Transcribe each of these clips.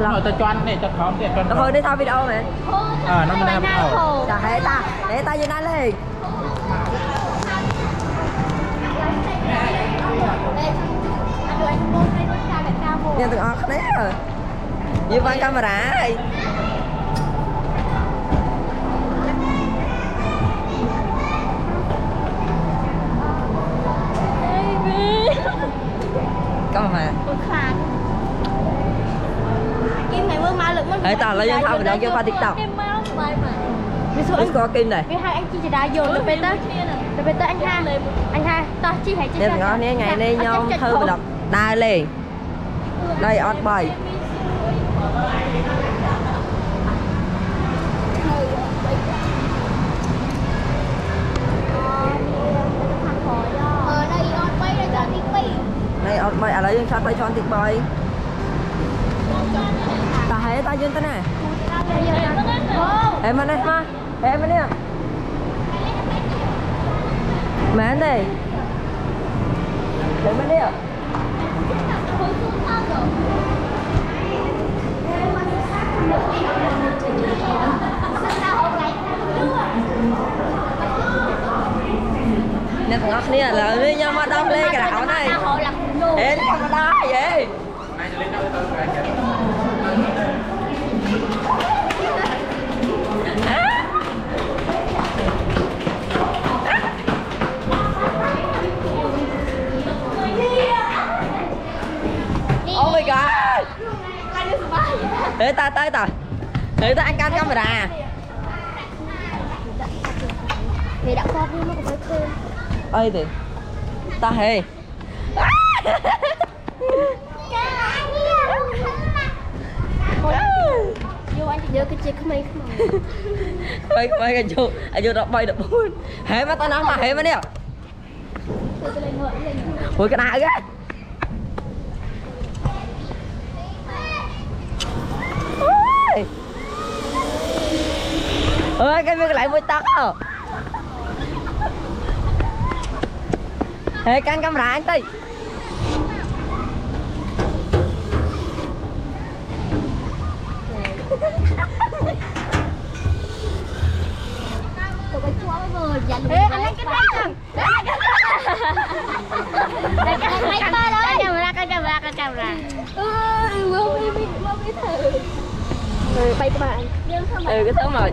Rồi tao cho anh này cho khóm để cho. Thôi đi tao video mẹ. Nó mới làm ẩu. Chả để ta như này lên. Nhìn tụi họ đấy rồi. Như quay camera ấy. Có mà. Kim này mưa ma lực mất. Hãy tao lấy dân thao video cho qua TikTok. Biết có Kim này. Vì hai anh chị đã dồn được bên tới anh ha tao chi hãy chia sẻ cho ngày nay nhau thơ đọc đai lên đây on bài đây on bài à lấy dân sát tay cho anh tiết bài ta thấy ta dân thế này em anh đây ha em anh đây mẹ anh đây em anh đây nè thằng ngọc nè là đi nhau mà đông lên cái đảo này em không có đá vậy oh my god để ta tới ta để ta ăn canh camera thì đã có nhưng mà cũng phải thêm ơi thì ta hề vô anh vô cái chiếc không bay cái chú anh vô đó bay được bốn hễ mà tao nói mà hễ mà nè ui cái nào kìa ơi cái việc lại mới tắt à hề canh camera anh tí ê anh lấy cái tay cầm camera bay các bạn cái thứ rồi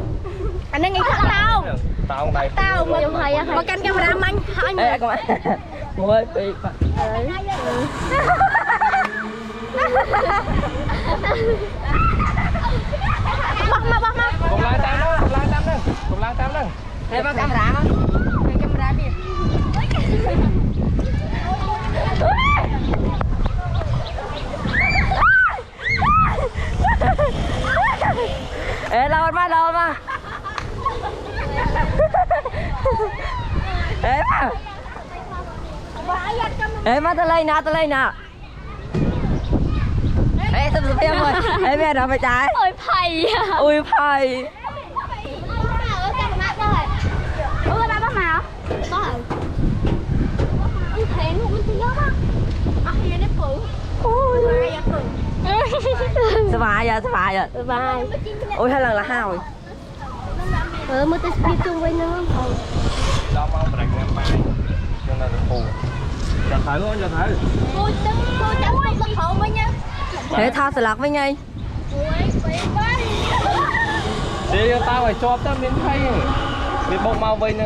anh đang nghĩ thật tao Tao đây. tao mà dùng thầy mà canh camera anh ê con ôi bị bắt Cùng lang tam đó, cùng lang tam đó. ê bao camera không camera đi ê lâu mà ê mà tao lên nè ê tao xem rồi ê mẹ nào phải trái ôi thầy ui phai ôi ba bắt màu có hả thèn không mình nhớ á thì nó phụ ôi sao bài giờ bài ôi hai lần là hai rồi mới tới đi chung với nữa Đó mau rạch em bay. Cho nên là phù. Cho thử. cô chẳng mật khẩu với nha thế tha sẽ lạc với ngay Đi tao phải cho tao miếng khay. Bị bông mau vây nữa.